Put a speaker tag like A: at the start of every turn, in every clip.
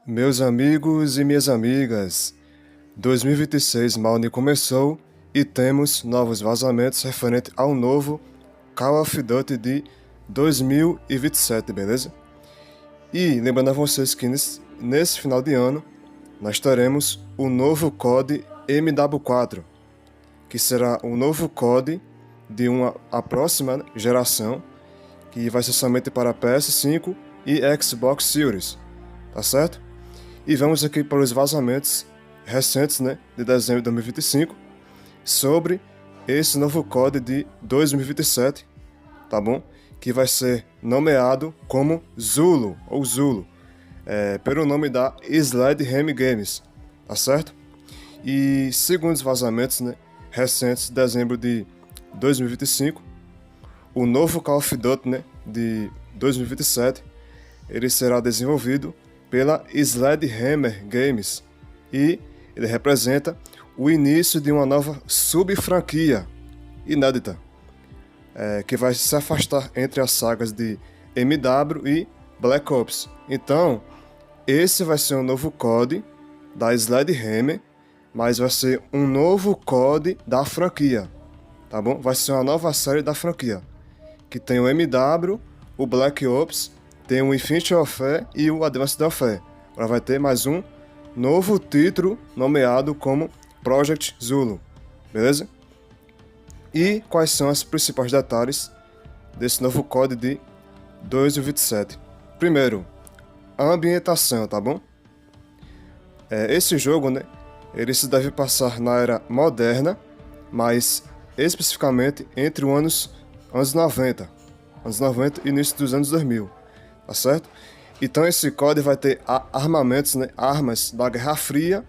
A: Meus amigos e minhas amigas, 2026 mal nem começou e temos novos vazamentos referente ao novo Call of Duty de 2027, beleza? E lembrando a vocês que nesse final de ano nós teremos o novo COD MW4, que será o novo COD de a próxima geração, que vai ser somente para PS5 e Xbox Series, tá certo? E vamos aqui para os vazamentos recentes, de dezembro de 2025, sobre esse novo COD de 2027, tá bom? Que vai ser nomeado como Zulu, ou Zulu, pelo nome da Sledgehammer Games, tá certo? E segundo os vazamentos, recentes de dezembro de 2025, o novo Call of Duty, de 2027, ele será desenvolvido pela Sledgehammer Games e ele representa o início de uma nova sub-franquia inédita, que vai se afastar entre as sagas de MW e Black Ops. Então, esse vai ser um novo COD da Sledgehammer, mas vai ser um novo COD da franquia, tá bom? Vai ser uma nova série da franquia, que tem o MW, o Black Ops, tem o Infinite Warfare e o Advanced Warfare. Agora vai ter mais um novo título nomeado como Project Zulu, beleza? E quais são os principais detalhes desse novo COD de 2027? Primeiro, a ambientação, tá bom? Esse jogo, ele se deve passar na era moderna, mas especificamente entre os anos 90 e início dos anos 2000. Tá certo? Então esse COD vai ter armamentos, armas da Guerra Fria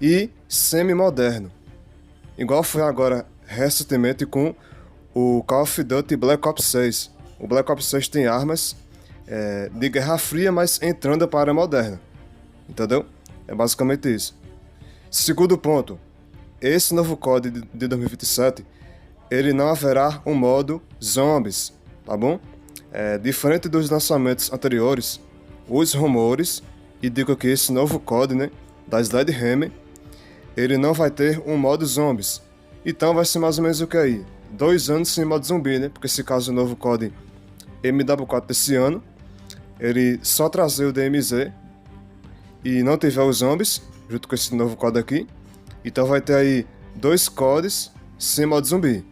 A: e semi-moderno. Igual foi agora recentemente com o Call of Duty Black Ops 6. O Black Ops 6 tem armas de Guerra Fria, mas entrando para a era moderna. Entendeu? É basicamente isso. Segundo ponto, esse novo COD de 2027, ele não haverá um modo zombies, tá bom? Diferente dos lançamentos anteriores, os rumores indicam que esse novo COD, da Sledgehammer, ele não vai ter um modo zombies. Então vai ser mais ou menos o que aí? 2 anos sem modo zumbi, Porque se caso o novo COD MW4 desse ano, ele só trazer o DMZ e não tiver os zombies, junto com esse novo COD aqui, então vai ter aí 2 CODs sem modo zumbi.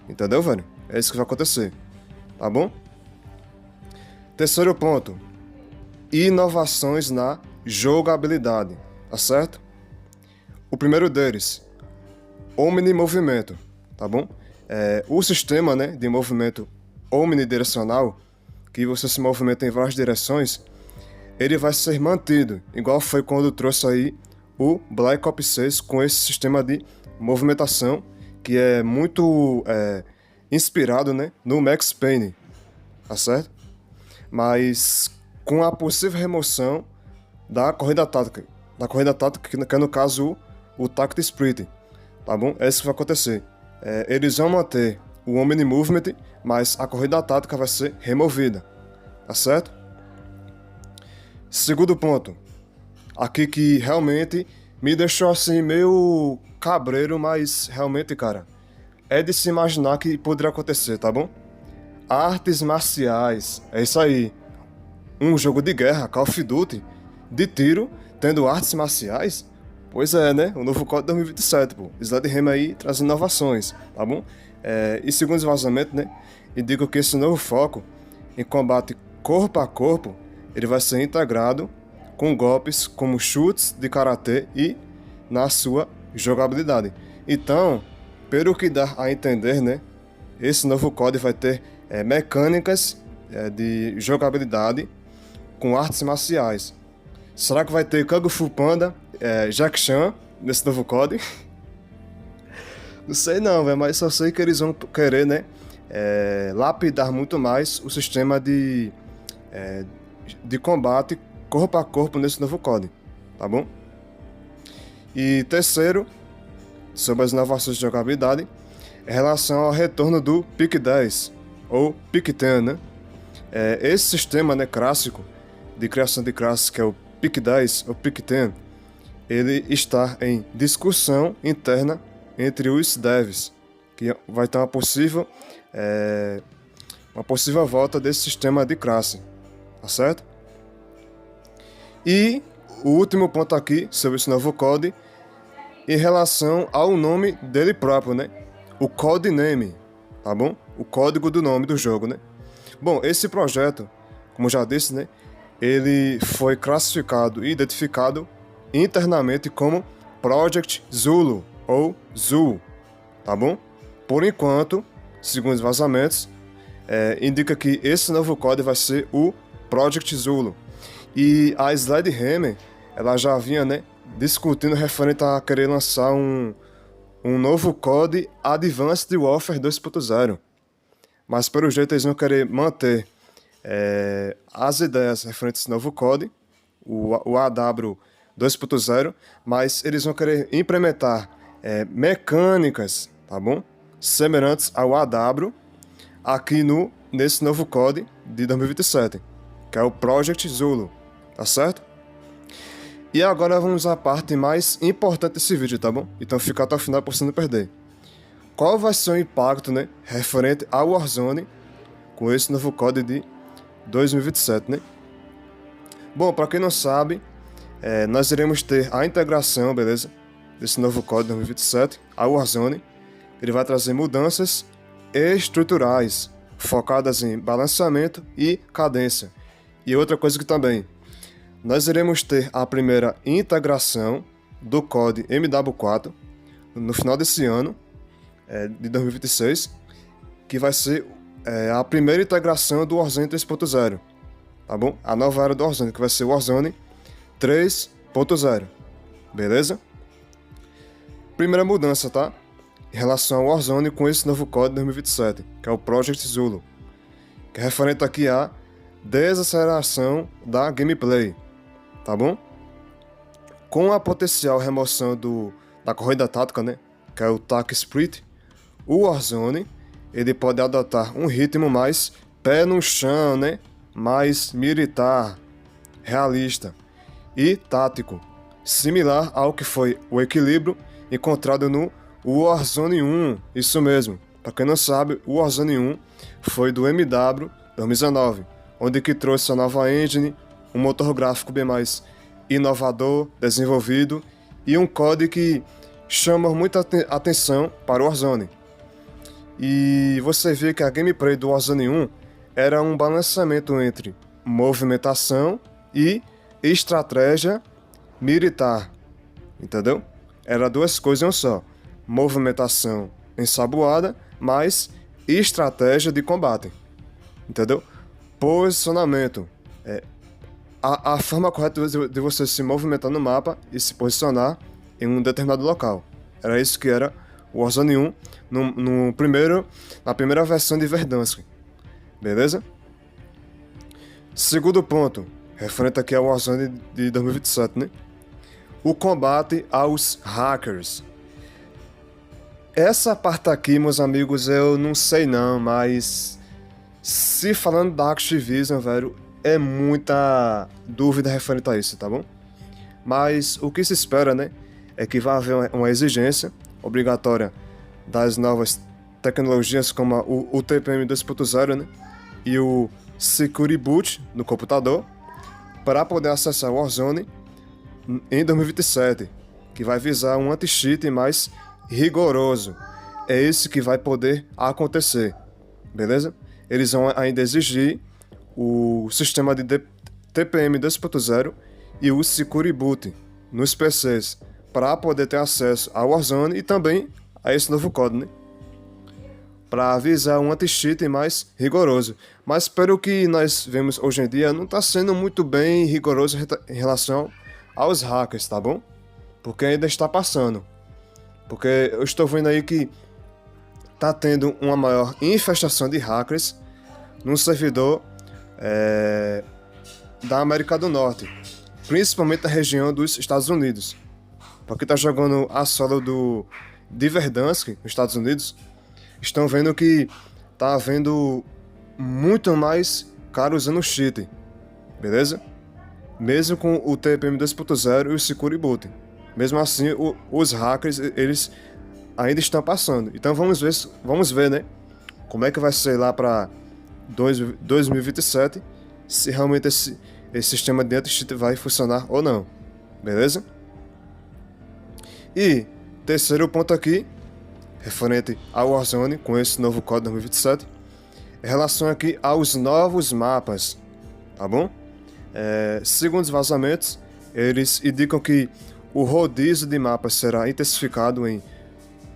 A: Entendeu, velho? É isso que vai acontecer, tá bom? Terceiro ponto, inovações na jogabilidade, tá certo? O primeiro deles, omnimovimento, tá bom? O sistema, de movimento omnidirecional, que você se movimenta em várias direções, ele vai ser mantido, igual foi quando trouxe aí o Black Ops 6 com esse sistema de movimentação, que é muito inspirado, no Max Payne, tá certo? Mas com a possível remoção da corrida tática, que é no caso o Tactic Sprint, tá bom? É isso que vai acontecer. Eles vão manter o Omni Movement, mas a corrida tática vai ser removida, tá certo? Segundo ponto, aqui que realmente me deixou assim meio cabreiro, mas realmente, cara, é de se imaginar que poderia acontecer, tá bom? Artes marciais, é isso aí. Um jogo de guerra, Call of Duty, de tiro, tendo artes marciais? Pois é, O novo COD 2027, pô. Sledgehammer aí traz inovações, tá bom? E segundo os vazamentos, indicam que esse novo foco em combate corpo a corpo, ele vai ser integrado com golpes como chutes de karatê e na sua jogabilidade. Então, pelo que dá a entender, esse novo COD vai ter mecânicas de jogabilidade com artes marciais. Será que vai ter Kung Fu Panda, Jack Chan nesse novo COD? Não sei não, velho, mas só sei que eles vão querer, lapidar muito mais o sistema de combate corpo a corpo nesse novo COD, tá bom? E terceiro, sobre as inovações de jogabilidade, em relação ao retorno do Pick 10, ou Pick 10, Esse sistema, clássico, de criação de classes, que é o PIC-10 ou PIC-10, ele está em discussão interna entre os devs, que vai ter uma possível volta desse sistema de classe, tá certo? E o último ponto aqui sobre esse novo code, em relação ao nome dele próprio, né? O codename, tá bom? O código do nome do jogo, né? Bom, esse projeto, como já disse, né? Ele foi classificado e identificado internamente como Project Zulu ou Zul, tá bom? Por enquanto, segundo os vazamentos, indica que esse novo código vai ser o Project Zulu. E a Sledgehammer, ela já vinha, né, discutindo referente a querer lançar um novo código Advanced Warfare 2.0. Mas pelo jeito eles vão querer manter as ideias referentes a esse novo código, o AW 2.0, mas eles vão querer implementar mecânicas, tá bom? Semelhantes ao AW aqui nesse novo código de 2027, que é o Project Zulu, tá certo? E agora vamos à parte mais importante desse vídeo, tá bom? Então fica até o final para você não perder. Qual vai ser o impacto, né, referente ao Warzone com esse novo código de 2027, né? Bom, para quem não sabe, nós iremos ter a integração, beleza? Desse novo código 2027 ao Warzone. Ele vai trazer mudanças estruturais, focadas em balanceamento e cadência. E outra coisa que também, nós iremos ter a primeira integração do código MW4 no final desse ano, de 2026, que vai ser a primeira integração do Warzone 3.0, tá bom? A nova era do Warzone, que vai ser o Warzone 3.0, beleza? Primeira mudança, tá? Em relação ao Warzone com esse novo código 2027, que é o Project Zulu, que é referente aqui à desaceleração da gameplay, tá bom? Com a potencial remoção da corrida tática, né, que é o TAC Split, o Warzone ele pode adotar um ritmo mais pé no chão, né, mais militar, realista e tático, similar ao que foi o equilíbrio encontrado no Warzone 1, isso mesmo. Para quem não sabe, o Warzone 1 foi do MW 2019, onde que trouxe a nova engine, um motor gráfico bem mais inovador, desenvolvido e um código que chama muita atenção para o Warzone. E você vê que a gameplay do Warzone 1 era um balanceamento entre movimentação e estratégia militar, entendeu? Era duas coisas em um só: movimentação ensaboada, mais estratégia de combate, entendeu? Posicionamento, a forma correta de você se movimentar no mapa e se posicionar em um determinado local. Era isso que era o Warzone 1 na primeira versão de Verdansk, beleza? Segundo ponto, referente aqui ao Warzone de 2027, né? O combate aos hackers. Essa parte aqui, meus amigos, eu não sei não, mas se falando da Activision, velho, é muita dúvida referente a isso, tá bom? Mas o que se espera, né, é que vai haver uma exigência obrigatória das novas tecnologias como o TPM 2.0, né, e o Security Boot no computador para poder acessar o Warzone em 2027, que vai visar um anti-cheat mais rigoroso. É isso que vai poder acontecer, beleza? Eles vão ainda exigir o sistema de TPM 2.0 e o Security Boot nos PCs para poder ter acesso ao Warzone e também a esse novo código, né? Para avisar um anti-cheat mais rigoroso. Mas pelo que nós vemos hoje em dia, não está sendo muito bem rigoroso em relação aos hackers, tá bom? Porque ainda está passando. Porque eu estou vendo aí que está tendo uma maior infestação de hackers num servidor da América do Norte, principalmente da região dos Estados Unidos. Porque está jogando a solo de Verdansk, nos Estados Unidos, estão vendo que tá havendo muito mais cara usando cheat, beleza? mesmo com o TPM 2.0 e o Secure Boot. Mesmo assim, os hackers, eles ainda estão passando. Então vamos ver, né? Como é que vai ser lá para 2027, se realmente esse sistema de anti-cheat vai funcionar ou não. Beleza? E terceiro ponto aqui, referente ao Warzone com esse novo código 2027, em relação aqui aos novos mapas, tá bom? Segundo os vazamentos, eles indicam que o rodízio de mapas será intensificado em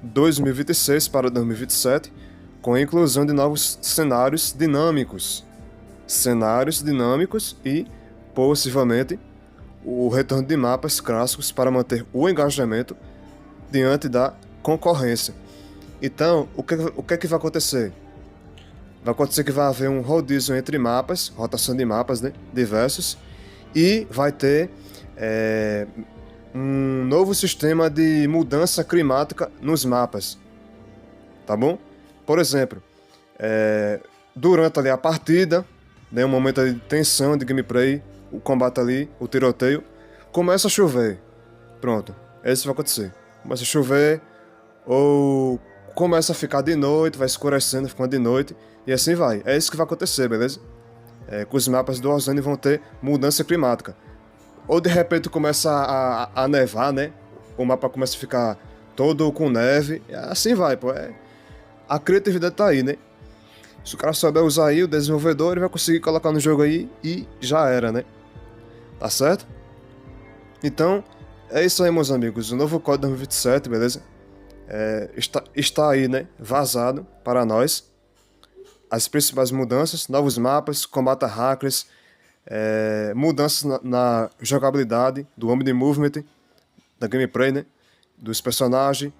A: 2026 para 2027, com a inclusão de novos cenários dinâmicos e, possivelmente, o retorno de mapas clássicos para manter o engajamento diante da concorrência. Então, o que é que vai acontecer? Vai acontecer que vai haver um rodízio entre mapas, rotação de mapas, né, diversos, e vai ter um novo sistema de mudança climática nos mapas, tá bom? Por exemplo, durante ali a partida, né, um momento de tensão de gameplay, o combate ali, o tiroteio, começa a chover. Pronto, é isso que vai acontecer. Começa a chover, ou começa a ficar de noite, vai escurecendo, ficando de noite, e assim vai. É isso que vai acontecer, beleza? Que os mapas do Warzone vão ter mudança climática. Ou de repente começa a nevar, né? O mapa começa a ficar todo com neve, e assim vai, pô. A criatividade tá aí, né? Se o cara souber usar aí, o desenvolvedor, ele vai conseguir colocar no jogo aí e já era, né? Tá certo? Então, é isso aí, meus amigos. O novo código 2027, beleza? Está aí, né? Vazado para nós. As principais mudanças, novos mapas, combate a hackers, mudanças na jogabilidade, do Omni Movement, da gameplay, né? Dos personagens.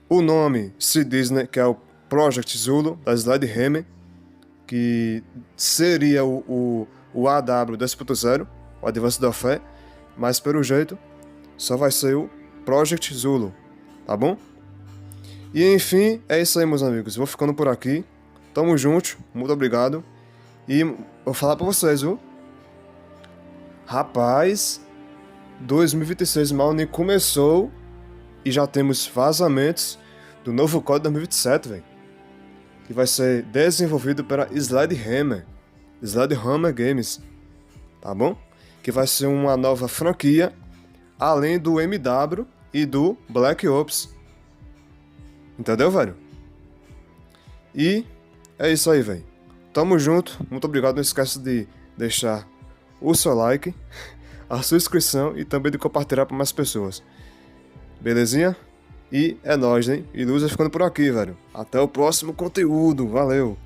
A: O nome se diz, né, que é o Project Zulu, da Slide Hammer, que seria o AW 2.0, o Advanced Warfare, mas pelo jeito só vai ser o Project Zulu, tá bom? E enfim, é isso aí, meus amigos. Vou ficando por aqui. Tamo junto, muito obrigado. E vou falar pra vocês, viu? Rapaz, 2026 mal nem começou e já temos vazamentos do novo código 2027, velho. Que vai ser desenvolvido pela Slide Hammer Games, tá bom? Que vai ser uma nova franquia, além do MW e do Black Ops. Entendeu, velho? E é isso aí, velho. Tamo junto, muito obrigado. Não esqueça de deixar o seu like, a sua inscrição e também de compartilhar para mais pessoas. Belezinha? E é nóis, hein? E Luz vai ficando por aqui, velho. Até o próximo conteúdo. Valeu!